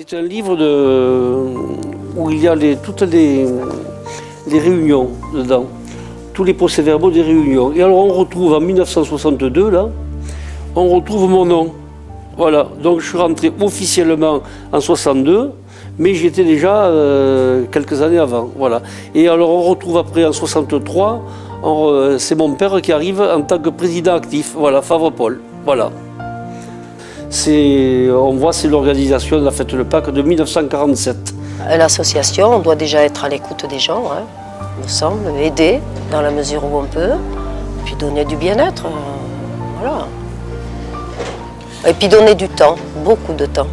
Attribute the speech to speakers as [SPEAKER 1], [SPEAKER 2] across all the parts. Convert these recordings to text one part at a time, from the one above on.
[SPEAKER 1] C'est un livre où il y a toutes les réunions dedans, tous les procès-verbaux des réunions. Et alors on retrouve en 1962, là, on retrouve mon nom. Voilà, donc je suis rentré officiellement en 62, mais j'y étais déjà quelques années avant. Voilà. Et alors on retrouve après en 63, c'est mon père qui arrive en tant que président actif, voilà, Favre-Paul. Voilà. On voit, c'est l'organisation de la fête de Pâques de 1947.
[SPEAKER 2] L'association, on doit déjà être à l'écoute des gens, hein, il me semble, aider dans la mesure où on peut, puis donner du bien-être, voilà. Et puis donner du temps, beaucoup de temps.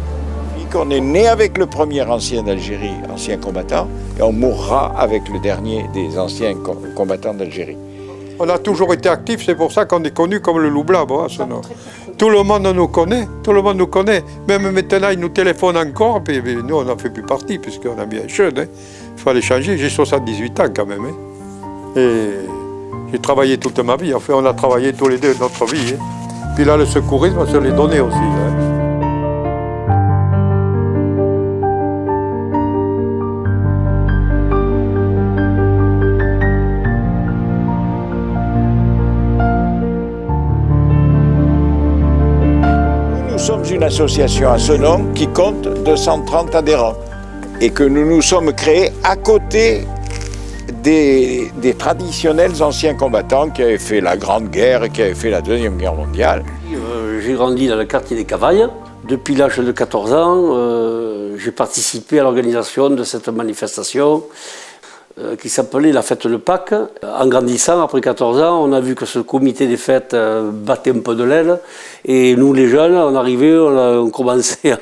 [SPEAKER 3] On est né avec le premier ancien d'Algérie, ancien combattant, et on mourra avec le dernier des anciens combattants d'Algérie.
[SPEAKER 4] On a toujours été actifs, c'est pour ça qu'on est connu comme le loup blanc, hein, ce nom. Tout le monde nous connaît, tout le monde nous connaît. Même maintenant, ils nous téléphonent encore, puis nous, on n'en fait plus partie, puisqu'on a bien jeune. Hein. Il fallait changer, j'ai 78 ans quand même. Hein. Et j'ai travaillé toute ma vie, enfin, on a travaillé tous les deux notre vie. Hein. Puis là, le secourisme, on se l'est donné aussi. Hein.
[SPEAKER 3] Nous sommes une association à ce nom qui compte 230 adhérents et que nous nous sommes créés à côté des traditionnels anciens combattants qui avaient fait la Grande Guerre et qui avaient fait la Deuxième Guerre mondiale.
[SPEAKER 1] J'ai grandi dans le quartier des Cavailles. Depuis l'âge de 14 ans, j'ai participé à l'organisation de cette manifestation qui s'appelait la fête de Pâques. En grandissant, après 14 ans, on a vu que ce comité des fêtes battait un peu de l'aile. Et nous, les jeunes, on arrivait, on commençait à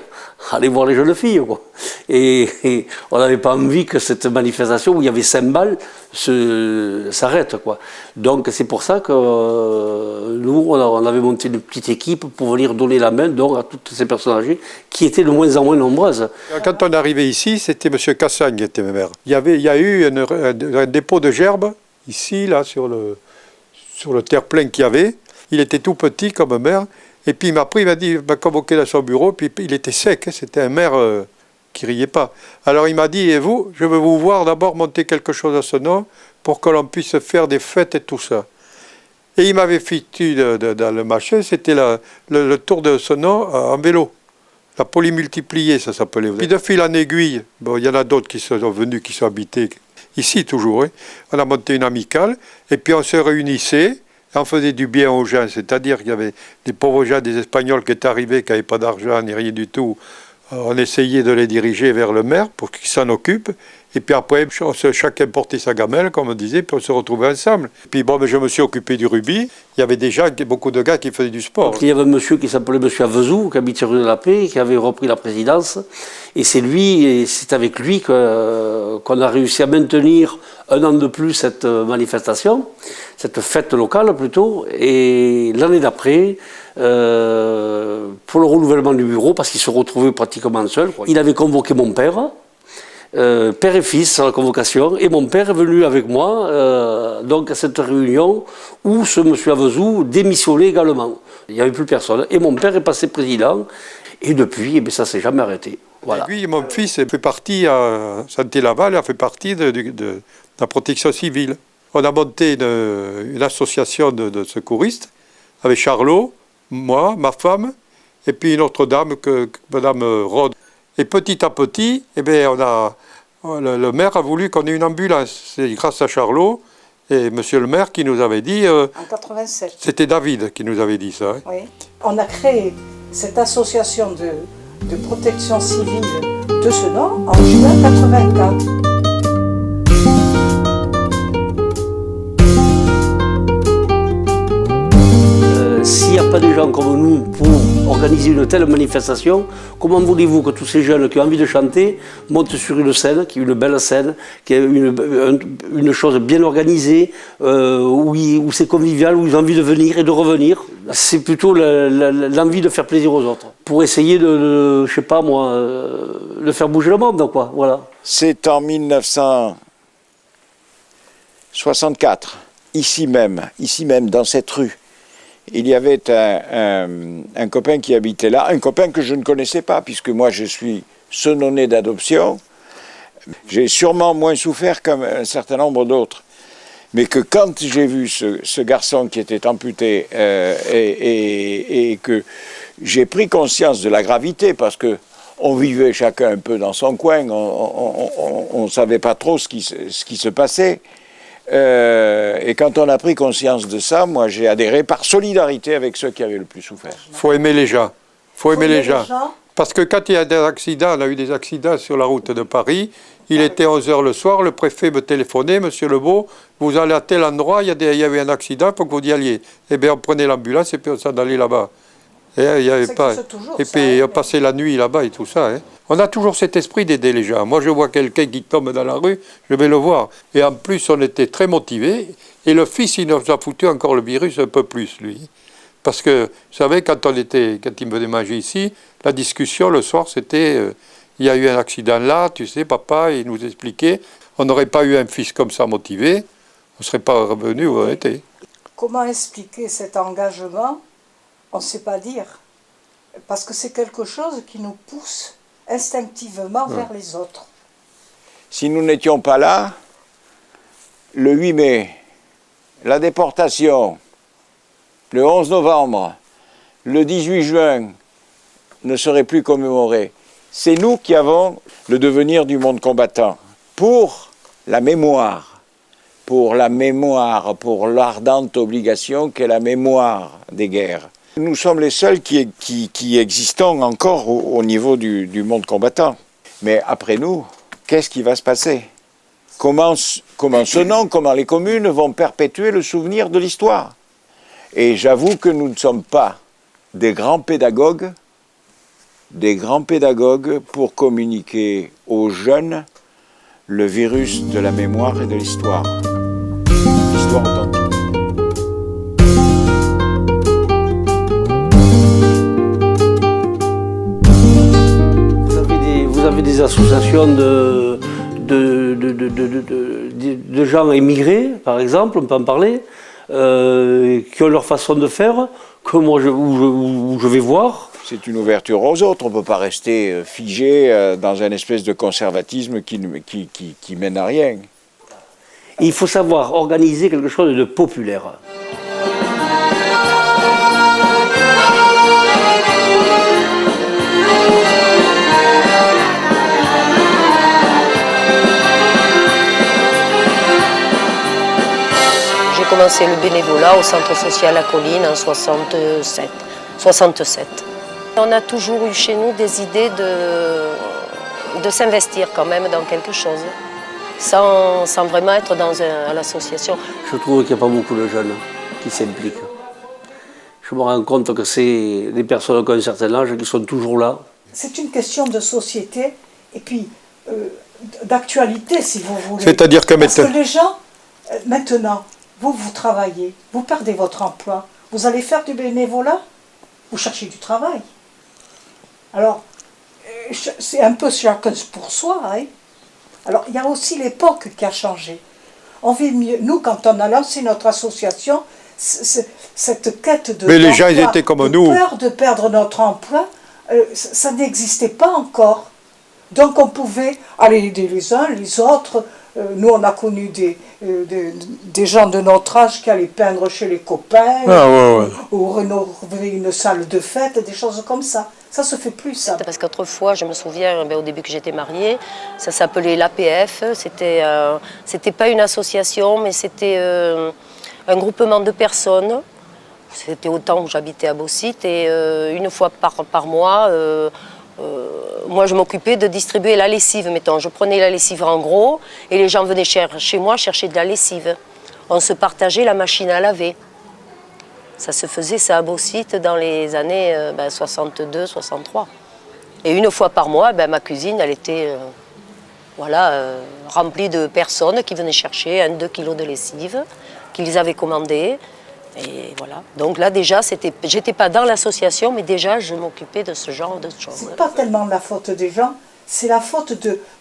[SPEAKER 1] aller voir les jeunes filles, quoi. Et on n'avait pas envie que cette manifestation où il y avait 5 balles s'arrête, quoi. Donc c'est pour ça que nous, on avait monté une petite équipe pour venir donner la main donc, à toutes ces personnes âgées qui étaient de moins en moins nombreuses.
[SPEAKER 4] Quand on est arrivé ici, c'était M. Cassagne qui était maire. Il y a eu un dépôt de gerbes, ici, là, sur le terre-plein qu'il y avait. Il était tout petit comme maire. Et puis il m'a pris, il m'a convoqué dans son bureau, puis il était sec, hein, c'était un maire qui riait pas. Alors il m'a dit, et vous, je veux vous voir d'abord monter quelque chose à ce nom pour que l'on puisse faire des fêtes et tout ça. Et il m'avait fichu dans le machin, c'était le tour de ce nom en vélo. La polymultipliée, ça s'appelait. Puis de fil en aiguille, bon, il y en a d'autres qui sont venus, qui sont habités ici toujours. Hein. On a monté une amicale, et puis on se réunissait. On faisait du bien aux gens, c'est-à-dire qu'il y avait des pauvres gens, des Espagnols qui étaient arrivés, qui n'avaient pas d'argent ni rien du tout. On essayait de les diriger vers le maire pour qu'il s'en occupe. Et puis après, chacun portait sa gamelle, comme on disait, puis on se retrouvait ensemble. Puis bon, je me suis occupé du rugby. Il y avait des gens, beaucoup de gars qui faisaient du sport.
[SPEAKER 1] Donc, il y avait un monsieur qui s'appelait M. Avezou, qui habitait rue de la Paix, qui avait repris la présidence. Et c'est avec lui qu'on a réussi à maintenir un an de plus cette manifestation, cette fête locale plutôt. Et l'année d'après, pour le renouvellement du bureau, parce qu'il se retrouvait pratiquement seul, il avait convoqué mon père. Père et fils à la convocation, et mon père est venu avec moi donc à cette réunion où ce monsieur Avezou démissionnait également. Il n'y avait plus personne, et mon père est passé président, et depuis, ça ne s'est jamais arrêté. Voilà.
[SPEAKER 4] Et lui, mon fils fait partie, à Santé-Laval, a fait partie de la protection civile. On a monté une association de secouristes avec Charlot, moi, ma femme, et puis une autre dame, Madame Rode. Et petit à petit, le maire a voulu qu'on ait une ambulance. C'est grâce à Charlot et monsieur le maire qui nous avait dit...
[SPEAKER 5] en 87.
[SPEAKER 4] C'était David qui nous avait dit ça. Hein.
[SPEAKER 5] Oui. On a créé cette association de protection civile de ce nom en juin 84.
[SPEAKER 1] S'il n'y a pas des gens comme nous pour organiser une telle manifestation, comment voulez-vous que tous ces jeunes qui ont envie de chanter montent sur une scène, qui est une belle scène, qui est une chose bien organisée, où c'est convivial, où ils ont envie de venir et de revenir. C'est plutôt l'envie de faire plaisir aux autres, pour essayer de je sais pas moi, de faire bouger le monde, quoi. Voilà.
[SPEAKER 3] C'est en 1964, ici même, dans cette rue. Il y avait un copain qui habitait là, un copain que je ne connaissais pas, puisque moi je suis Senonnais d'adoption. J'ai sûrement moins souffert qu'un certain nombre d'autres. Mais que quand j'ai vu ce garçon qui était amputé et que j'ai pris conscience de la gravité, parce que on vivait chacun un peu dans son coin, on ne savait pas trop ce qui se passait. Et quand on a pris conscience de ça, moi j'ai adhéré par solidarité avec ceux qui avaient le plus souffert.
[SPEAKER 4] Il faut aimer les gens. Faut aimer les gens. Parce que quand il y a des accidents, on a eu des accidents sur la route de Paris, il était 11h le soir, le préfet me téléphonait, monsieur Lebeau, vous allez à tel endroit, il y avait un accident, il faut que vous y alliez. Eh bien on prenait l'ambulance et puis on s'en allait là-bas. Et il y avait pas. Et puis on passait la nuit là-bas et tout ça. Hein. On a toujours cet esprit d'aider les gens. Moi je vois quelqu'un qui tombe dans la rue, je vais le voir. Et en plus on était très motivés. Et le fils il nous a foutu encore le virus un peu plus lui. Parce que, vous savez, quand il venait manger ici, la discussion le soir, c'était il y a eu un accident là, tu sais, papa, il nous expliquait. On n'aurait pas eu un fils comme ça motivé, on ne serait pas revenu où on était.
[SPEAKER 5] Comment expliquer cet engagement? On ne sait pas dire. Parce que c'est quelque chose qui nous pousse instinctivement vers les autres.
[SPEAKER 3] Si nous n'étions pas là, le 8 mai, la déportation, le 11 novembre, le 18 juin ne seraient plus commémorés. C'est nous qui avons le devenir du monde combattant. Pour la mémoire, pour l'ardente obligation qu'est la mémoire des guerres. Nous sommes les seuls qui existons encore au niveau du monde combattant. Mais après nous, qu'est-ce qui va se passer? Comment les communes vont perpétuer le souvenir de l'histoire? Et j'avoue que nous ne sommes pas des grands pédagogues pour communiquer aux jeunes le virus de la mémoire et de l'histoire. L'histoire authentique.
[SPEAKER 1] Vous avez des associations de gens émigrés, par exemple, on peut en parler, qui ont leur façon de faire, que moi où je vais voir.
[SPEAKER 3] C'est une ouverture aux autres, on ne peut pas rester figé dans un espèce de conservatisme qui mène à rien.
[SPEAKER 1] Il faut savoir organiser quelque chose de populaire.
[SPEAKER 2] J'ai commencé le bénévolat au centre social à Colline en 67. On a toujours eu chez nous des idées de s'investir quand même dans quelque chose, sans vraiment être à l'association.
[SPEAKER 1] Je trouve qu'il n'y a pas beaucoup de jeunes qui s'impliquent. Je me rends compte que c'est des personnes qui ont un certain âge qui sont toujours là.
[SPEAKER 5] C'est une question de société et puis d'actualité, si vous voulez.
[SPEAKER 4] C'est-à-dire que
[SPEAKER 5] Parce que les gens, maintenant, vous travaillez, vous perdez votre emploi, vous allez faire du bénévolat, vous cherchez du travail. Alors, c'est un peu chacun pour soi. Hein. Alors, il y a aussi l'époque qui a changé. On vit mieux. Nous, quand on a lancé notre association, cette quête de
[SPEAKER 4] mais les gens, ils étaient comme nous.
[SPEAKER 5] Peur de perdre notre emploi, ça n'existait pas encore. Donc, on pouvait aller aider les uns, les autres. Nous, on a connu des gens de notre âge qui allaient peindre chez les copains, ou rénover une salle de fête, des choses comme ça. Ça se fait plus, ça.
[SPEAKER 2] Parce qu'autrefois, je me souviens, au début que j'étais mariée, ça s'appelait l'APF. C'était pas une association, mais c'était un groupement de personnes. C'était au temps où j'habitais à Beausite. Et une fois par mois, moi, je m'occupais de distribuer la lessive, mettons. Je prenais la lessive en gros et les gens venaient chez moi chercher de la lessive. On se partageait la machine à laver. Ça se faisait, ça, à Beausite dans les années 62, 63. Et une fois par mois, ma cuisine, elle était remplie de personnes qui venaient chercher 1-2 kilos de lessive, qu'ils avaient commandé. Et voilà. Donc là, déjà, j'étais pas dans l'association, mais déjà, je m'occupais de ce genre de choses.
[SPEAKER 5] C'est pas tellement la faute des gens, c'est la faute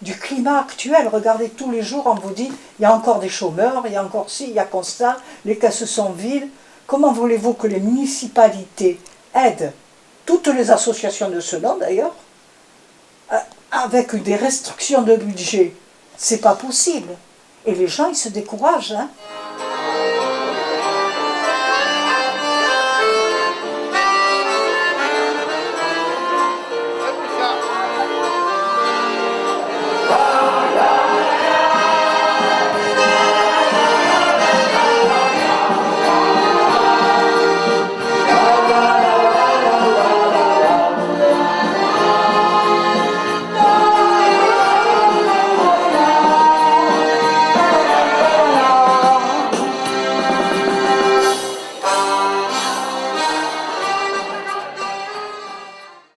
[SPEAKER 5] du climat actuel. Regardez, tous les jours, on vous dit, il y a encore des chômeurs, il y a encore ci, il y a comme ça, les caisses sont vides. Comment voulez-vous que les municipalités aident, toutes les associations de ce nom d'ailleurs, avec des restrictions de budget, c'est pas possible. Et les gens, ils se découragent. Hein.